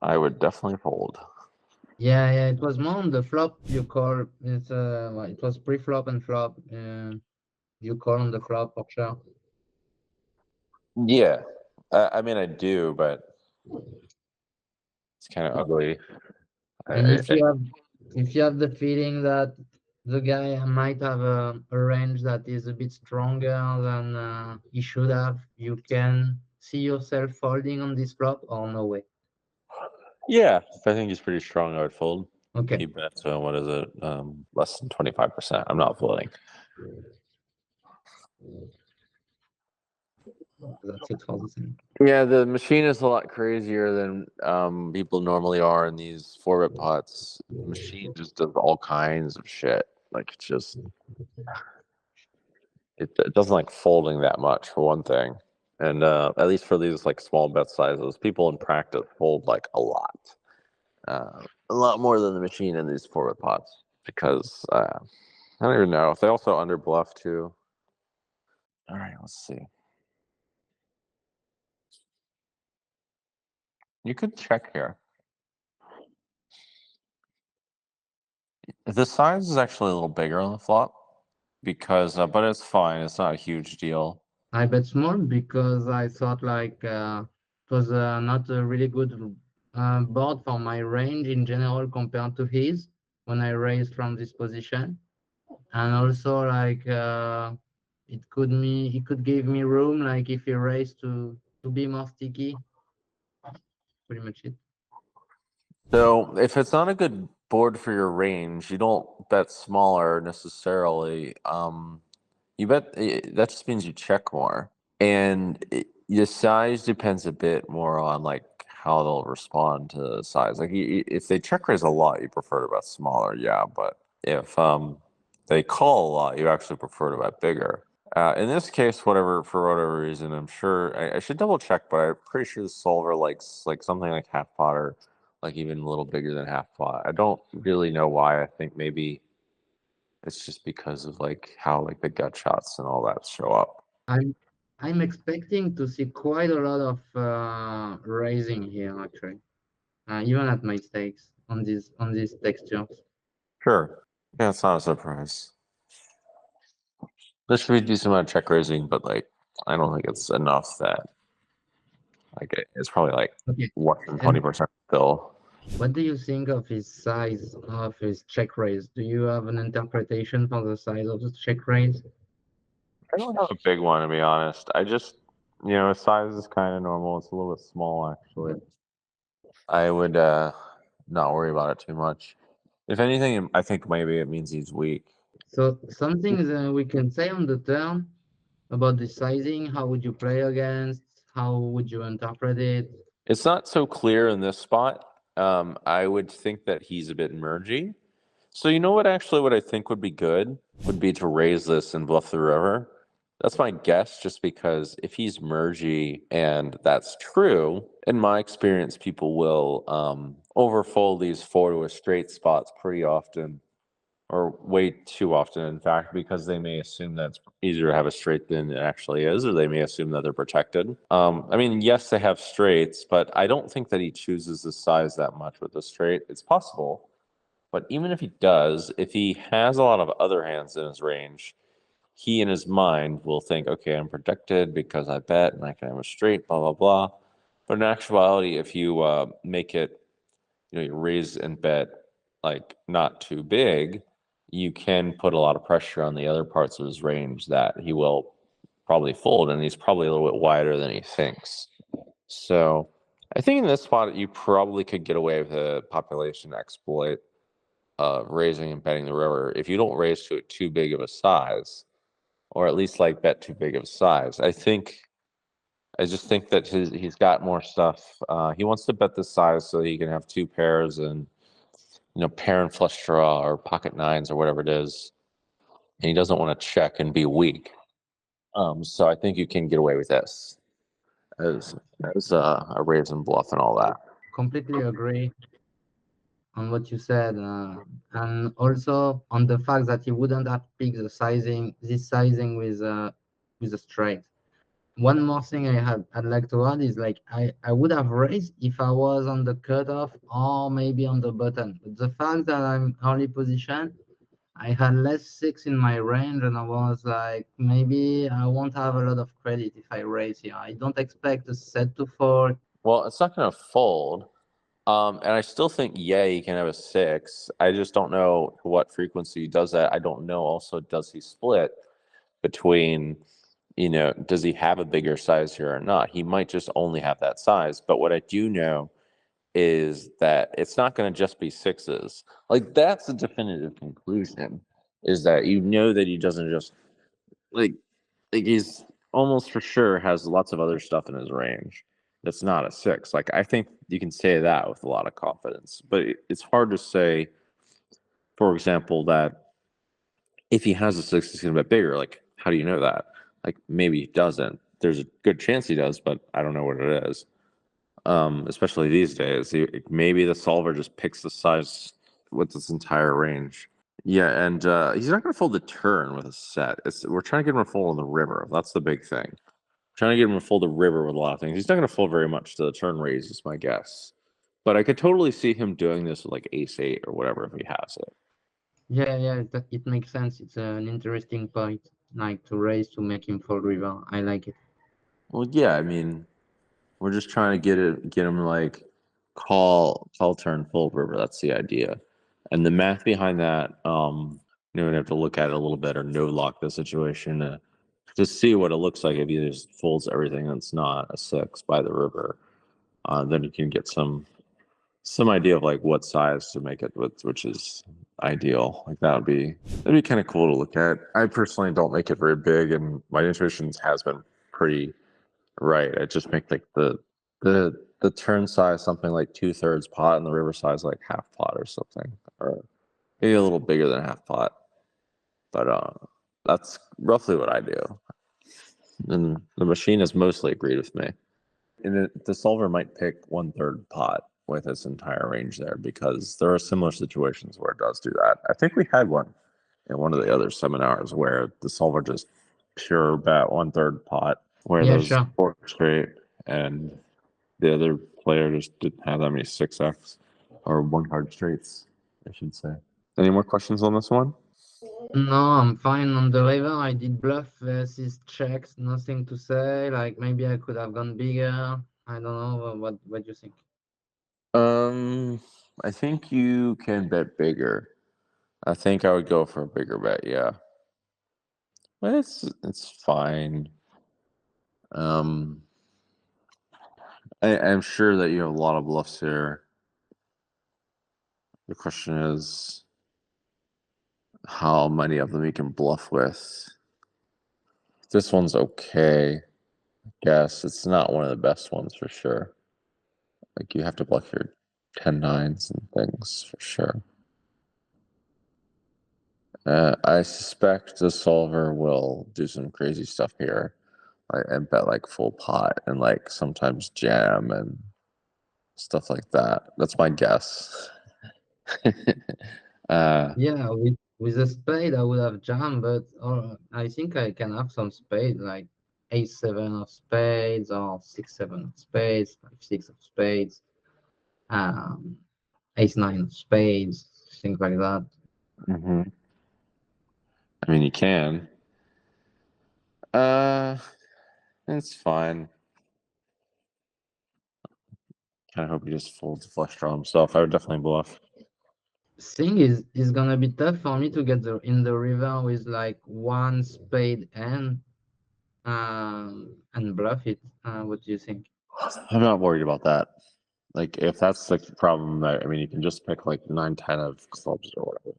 I would definitely fold. Yeah, it was more on the flop you call. It was pre-flop and flop. You call on the flop for sure. Yeah, I mean I do, but it's kind of ugly. And I think. if you have the feeling that the guy might have a range that is a bit stronger than he should have, you can see yourself folding on this flop or no way. Yeah, if I think he's pretty strong, I would fold. Okay, He bets what is it? Less than 25%. I'm not folding. that's it for the same. Yeah, the machine is a lot crazier than people normally are in these 4-bit pots. The machine just does all kinds of shit. Like it's just it doesn't like folding that much for one thing. And at least for these like small bet sizes, people in practice fold like a lot more than the machine in these 4-bit pots because I don't even know if they also under bluff too. All right, let's see. You could check here. The size is actually a little bigger on the flop because, but it's fine. It's not a huge deal. I bet small because I thought like it was not a really good board for my range in general compared to his when I raised from this position. And also like it could give me room like if he raised to be more sticky. Pretty much it. So if it's not a good board for your range, you don't bet smaller necessarily. You bet that just means you check more, and your size depends a bit more on like how they'll respond to the size. Like if they check raise a lot, you prefer to bet smaller, yeah. But if they call a lot, you actually prefer to bet bigger. In this case, for whatever reason, I'm sure I should double check, but I'm pretty sure the solver likes like something like half pot or like even a little bigger than half pot. I don't really know why. I think maybe it's just because of like how like the gut shots and all that show up. I'm I'm expecting to see quite a lot of raising here actually, even at my stakes on these textures. Sure. Yeah, it's not a surprise. This should be a decent amount of check raising, but like I don't think it's enough that like it's probably like Okay, less than and 20% still. what do you think of his size of his check raise? Do you have an interpretation for the size of the check raise? I don't have a big one to be honest. I just his size is kind of normal. It's a little bit small actually. I would not worry about it too much. If anything, I think maybe it means he's weak. So something that we can say on the turn about the sizing, how would you play against? How would you interpret it? It's not so clear in this spot. I would think that he's a bit mergey. So you know what? Actually, what I think would be good would be to raise this and bluff the river. That's my guess, just because if he's mergey and that's true, in my experience, people will overfold these 4 to a straight spots pretty often, or way too often, in fact, because they may assume that it's easier to have a straight than it actually is, or they may assume that they're protected. I mean, yes, they have straights, but I don't think that he chooses the size that much with the straight. It's possible, but even if he does, if he has a lot of other hands in his range, he in his mind will think, okay, I'm protected because I bet and I can have a straight, blah, blah, blah. But in actuality, if you make it, you raise and bet like not too big, you can put a lot of pressure on the other parts of his range that he will probably fold, and he's probably a little bit wider than he thinks. So I think in this spot, you probably could get away with a population exploit of raising and betting the river if you don't raise to it too big of a size, or at least like bet too big of a size. I just think that he's got more stuff. He wants to bet this size so he can have two pairs and pair and flush draw or pocket nines or whatever it is, and he doesn't want to check and be weak. So I think you can get away with this as a raise and bluff and all that. Completely agree on what you said, and also on the fact that he wouldn't have picked the sizing, this sizing with a straight. one more thing I'd like to add is like I would have raised if I was on the cutoff or maybe on the button. But the fact that I'm early position, I had less six in my range, and I was like, maybe I won't have a lot of credit if I raise here. I don't expect the set to fall. Well, it's not going to fold. And I still think, yeah, he can have a six. I just don't know what frequency he does that. I don't know. Also, does he split between, does he have a bigger size here or not? He might just only have that size. But what I do know is that it's not going to just be sixes. Like, that's a definitive conclusion, is that that he doesn't just like he's almost for sure has lots of other stuff in his range that's not a six. Like, I think you can say that with a lot of confidence, but it's hard to say, for example, that if he has a six, it's going to be bigger. Like, how do you know that? Like, maybe he doesn't. There's a good chance he does, but I don't know what it is. Especially these days, maybe the solver just picks the size with its entire range. Yeah, and he's not going to fold the turn with a set. We're trying to get him to fold on the river. That's the big thing. Trying to get him to fold the river with a lot of things. He's not going to fold very much to the turn raise, is my guess. But I could totally see him doing this with like ace eight or whatever if he has it. Yeah, it makes sense. It's an interesting point, like to raise to make him fold river. I like it. Well, yeah, I mean, we're just trying to get him like call turn fold river. That's the idea. And the math behind that, we'd have to look at it a little bit or no lock the situation to see what it looks like if he just folds everything that's not a six by the river. Then you can get some idea of like what size to make it with, which is ideal. Like, that'd be kind of cool to look at. I personally don't make it very big, and my intuition has been pretty right. I just make like the turn size something like 2/3 pot, and the river size like half pot or something, or maybe a little bigger than half pot. But that's roughly what I do, and the machine has mostly agreed with me. And the solver might pick 1/3 pot with its entire range there, because there are similar situations where it does do that. I think we had one in one of the other seminars where the solver just pure bet 1/3 pot, where Yeah, those sure. four straight, and the other player just didn't have that many 6x or one card straights, I should say. Any more questions on this one? No, I'm fine on the river. I did bluff versus checks. Nothing to say. Like maybe I could have gone bigger. I don't know. What do you think? Um, I think you can bet bigger. I think I would go for a bigger bet, yeah. But it's fine. Um, I'm sure that you have a lot of bluffs here. The question is how many of them you can bluff with. This one's okay. I guess it's not one of the best ones for sure. Like, you have to bluff your 10-9s and things for sure. I suspect the solver will do some crazy stuff here, and bet like full pot and like sometimes jam and stuff like that. That's my guess. Yeah, with a spade I would have jammed, but I think I can have some spades like ace seven of spades or 6 7 of spades, 5 6 of spades, um, ace nine of spades, things like that. I mean, you can. It's fine. Kind of hope he just folds the flush draw himself. I would definitely bluff. Thing is gonna be tough for me to get in the river with like one spade and bluff it. What do you think? I'm not worried about that. Like, if that's like the problem, I mean, you can just pick like 9-10 of clubs or whatever.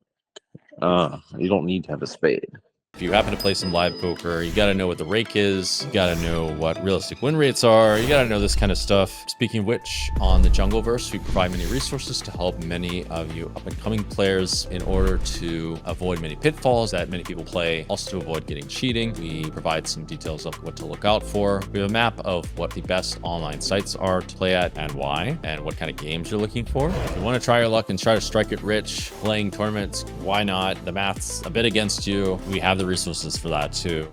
You don't need to have a spade. If you happen to play some live poker, you got to know what the rake is. You got to know what realistic win rates are. You got to know this kind of stuff. Speaking of which, on the Jungleverse, we provide many resources to help many of you up and coming players in order to avoid many pitfalls that many people play. Also, to avoid getting cheating, we provide some details of what to look out for. We have a map of what the best online sites are to play at and why, and what kind of games you're looking for. If you want to try your luck and try to strike it rich, playing tournaments, why not? The math's a bit against you. We have the resources for that too.